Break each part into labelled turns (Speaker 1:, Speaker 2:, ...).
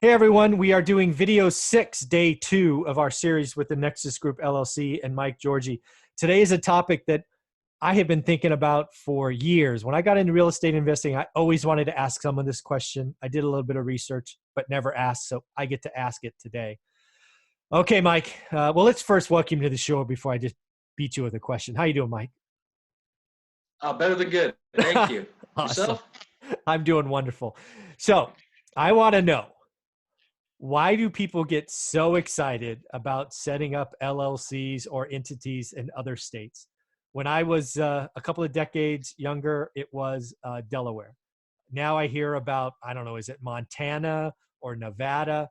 Speaker 1: Hey everyone, we are doing video 6, day 2 of our series with the Nexus Group LLC and Mike Georgie. Today is a topic that I have been thinking about for years. When I got into real estate investing, I always wanted to ask someone this question. I did a little bit of research, but never asked, so I get to ask it today. Okay, Mike. Well, let's first welcome you to the show before I just beat you with a question. How you doing, Mike?
Speaker 2: Better than good. Thank you.
Speaker 1: Awesome.
Speaker 2: Yourself?
Speaker 1: I'm doing wonderful. So I want to know, why do people get so excited about setting up LLCs or entities in other states? When I was a couple of decades younger, it was Delaware. Now I hear about, I don't know, is it Montana or Nevada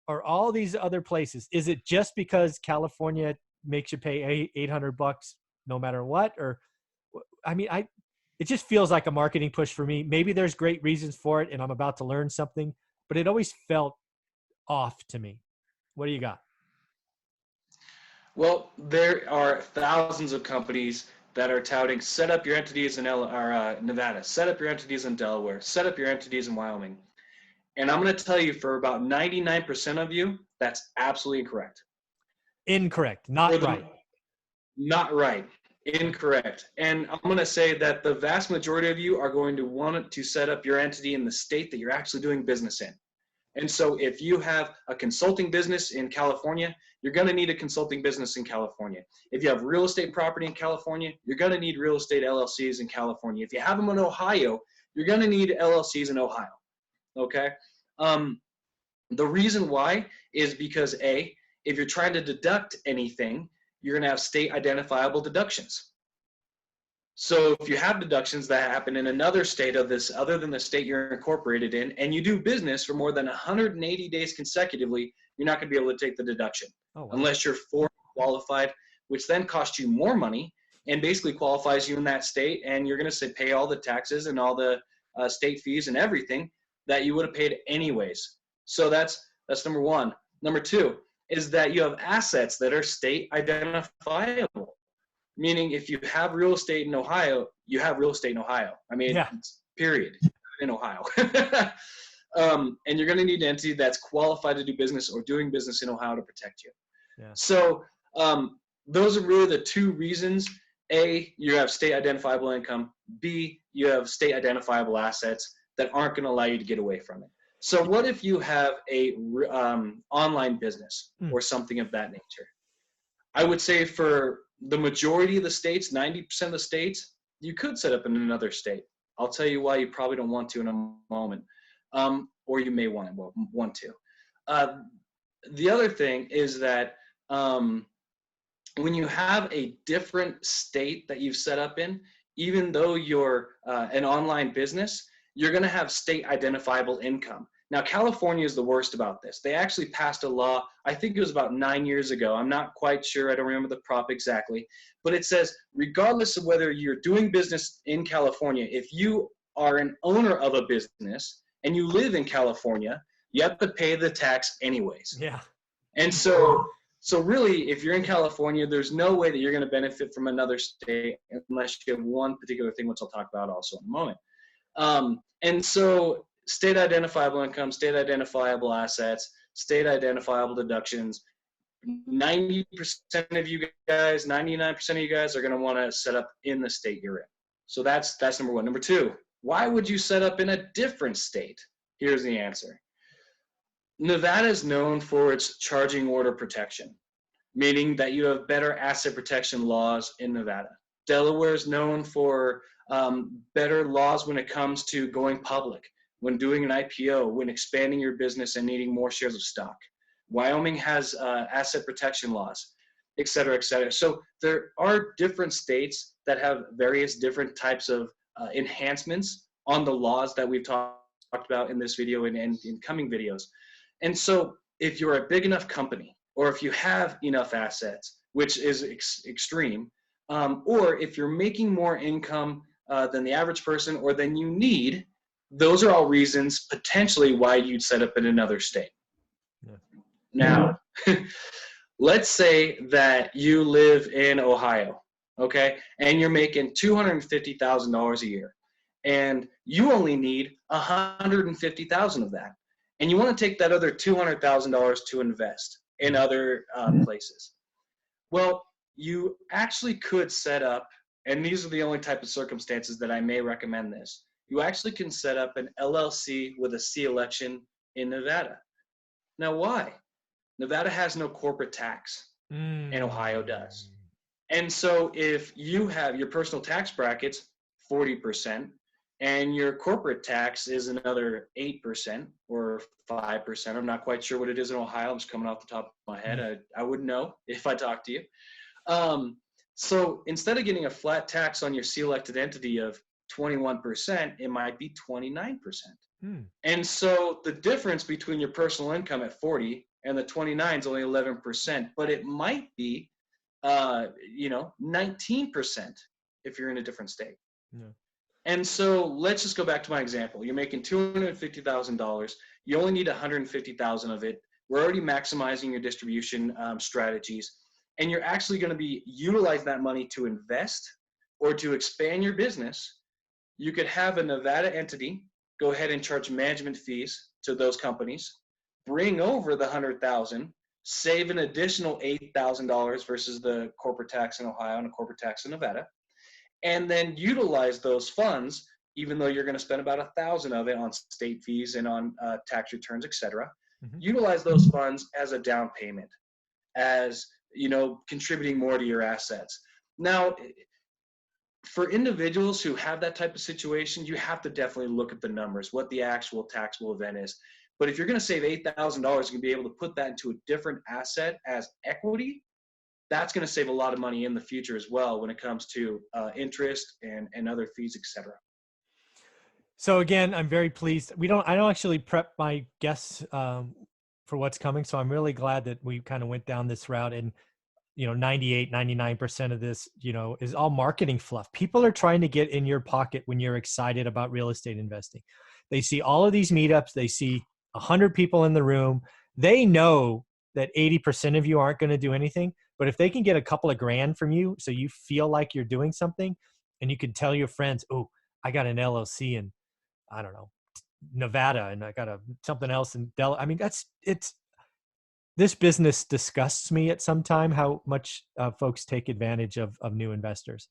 Speaker 1: or all these other places? Is it just because California makes you pay $800 no matter what? Or, I mean, it just feels like a marketing push for me. Maybe there's great reasons for it and I'm about to learn something, but it always felt off to me. What do you got?
Speaker 2: Well, there are thousands of companies that are touting set up your entities in Nevada, set up your entities in Delaware, set up your entities in Wyoming. And I'm going to tell you, for about 99% of you, that's absolutely incorrect.
Speaker 1: Incorrect, not right.
Speaker 2: Not right. Incorrect. And I'm going to say that the vast majority of you are going to want to set up your entity in the state that you're actually doing business in. And so if you have a consulting business in California, you're going to need a consulting business in California. If you have real estate property in California, you're going to need real estate LLCs in California. If you have them in Ohio, you're going to need LLCs in Ohio. Okay? The reason why is because, A, if you're trying to deduct anything, you're going to have state identifiable deductions. So if you have deductions that happen in another state of this, other than the state you're incorporated in, and you do business for more than 180 days consecutively, you're not going to be able to take the deduction.
Speaker 1: Oh, wow.
Speaker 2: Unless you're foreign qualified, which then costs you more money and basically qualifies you in that state, and you're going to pay all the taxes and all the state fees and everything that you would have paid anyways. So that's number one. Number two is that you have assets that are state identifiable. Meaning, if you have real estate in Ohio, you have real estate in Ohio. I mean,
Speaker 1: Yeah.
Speaker 2: period, in Ohio. And you're going to need an entity that's qualified to do business or doing business in Ohio to protect you.
Speaker 1: Yeah.
Speaker 2: So those are really the two reasons. A, you have state identifiable income. B, you have state identifiable assets that aren't going to allow you to get away from it. So what if you have a online business or something of that nature? I would say for the majority of the states, 90% of the states, you could set up in another state. I'll tell you why you probably don't want to in a moment, or you may want to. The other thing is that when you have a different state that you've set up in, even though you're an online business, you're going to have state identifiable income. Now, California is the worst about this. They actually passed a law, I think it was about 9 years ago. I'm not quite sure. I don't remember the prop exactly. But it says, regardless of whether you're doing business in California, if you are an owner of a business and you live in California, you have to pay the tax anyways.
Speaker 1: Yeah.
Speaker 2: And so really, if you're in California, there's no way that you're going to benefit from another state unless you have one particular thing, which I'll talk about also in a moment. And so state identifiable income, state identifiable assets, state identifiable deductions. 90% of you guys, 99% of you guys are going to want to set up in the state you're in. So that's number one. Number two, why would you set up in a different state? Here's the answer. Nevada is known for its charging order protection, meaning that you have better asset protection laws in Nevada. Delaware is known for better laws when it comes to going public, when doing an IPO, when expanding your business and needing more shares of stock. Wyoming has asset protection laws, et cetera, et cetera. So there are different states that have various different types of enhancements on the laws that we've talked about in this video and in coming videos. And so if you're a big enough company, or if you have enough assets, which is extreme, or if you're making more income than the average person or than you need, those are all reasons potentially why you'd set up in another state. Yeah. Now, let's say that you live in Ohio, okay, and you're making $250,000 a year, and you only need $150,000 of that. and you want to take that other $200,000 to invest in other places. Well, you actually could set up, and these are the only type of circumstances that I may recommend this. You actually can set up an LLC with a C election in Nevada. Now, why? Nevada has no corporate tax, and Ohio does. And so if you have your personal tax brackets 40%, and your corporate tax is another 8% or 5%, I'm not quite sure what it is in Ohio. I'm just coming off the top of my head. I wouldn't know if I talked to you. So instead of getting a flat tax on your C-elected entity of 21%, it might be 29%. And so the difference between your personal income at 40 and the 29 is only 11%, but it might be, 19% if you're in a different state.
Speaker 1: Yeah.
Speaker 2: And so let's just go back to my example. You're making $250,000. You only need $150,000 of it. We're already maximizing your distribution strategies, and you're actually going to be utilizing that money to invest or to expand your business. You could have a Nevada entity go ahead and charge management fees to those companies, bring over the $100,000, save an additional $8,000 versus the corporate tax in Ohio and a corporate tax in Nevada, and then utilize those funds, even though you're going to spend about $1,000 of it on state fees and on tax returns, et cetera. Utilize those funds as a down payment, as contributing more to your assets. Now, for individuals who have that type of situation, you have to definitely look at the numbers, what the actual taxable event is. But if you're going to save $8,000, you're going to be able to put that into a different asset as equity. That's going to save a lot of money in the future as well when it comes to interest and other fees, et cetera.
Speaker 1: So again, I'm very pleased. I don't actually prep my guests for what's coming. So I'm really glad that we kind of went down this route, and 99% of this, is all marketing fluff. People are trying to get in your pocket when you're excited about real estate investing. They see all of these meetups. They see 100 people in the room. They know that 80% of you aren't going to do anything. But if they can get a couple of grand from you, so you feel like you're doing something, and you can tell your friends, oh, I got an LLC in, I don't know, Nevada, and I got something else in Delaware. I mean, this business disgusts me at some time, how much folks take advantage of new investors.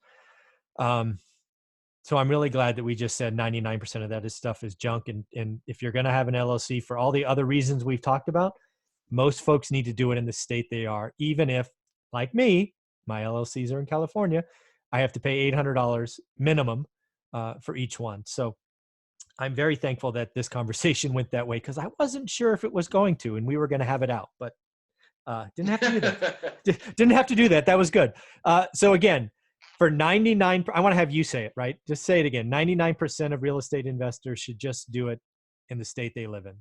Speaker 1: So I'm really glad that we just said 99% of that stuff is junk. And if you're going to have an LLC for all the other reasons we've talked about, most folks need to do it in the state they are, even if, like me, my LLCs are in California, I have to pay $800 minimum for each one. So I'm very thankful that this conversation went that way, because I wasn't sure if it was going to, and we were going to have it out, but didn't have to do that. Didn't have to do that. That was good. So again, for 99, I want to have you say it, right? Just say it again. 99% of real estate investors should just do it in the state they live in,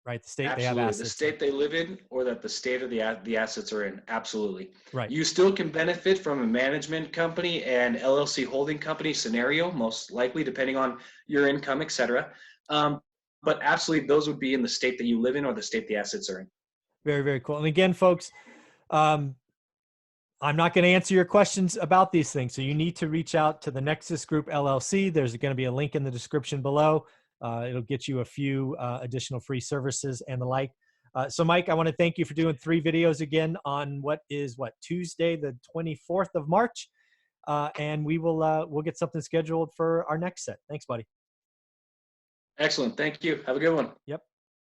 Speaker 1: right? The state
Speaker 2: Absolutely.
Speaker 1: they have assets.
Speaker 2: The state they live in, or that the state of the assets are in. Absolutely.
Speaker 1: Right.
Speaker 2: You still can benefit from a management company and LLC holding company scenario, most likely, depending on your income, et cetera. But absolutely, those would be in the state that you live in or the state the assets are in.
Speaker 1: Very, very cool. And again, folks, I'm not going to answer your questions about these things. So you need to reach out to the Nexus Group LLC. There's going to be a link in the description below. It'll get you a few additional free services and the like. So Mike, I want to thank you for doing 3 videos again on Tuesday, the 24th of March. And we'll get something scheduled for our next set. Thanks, buddy.
Speaker 2: Excellent. Thank you. Have a good one.
Speaker 1: Yep.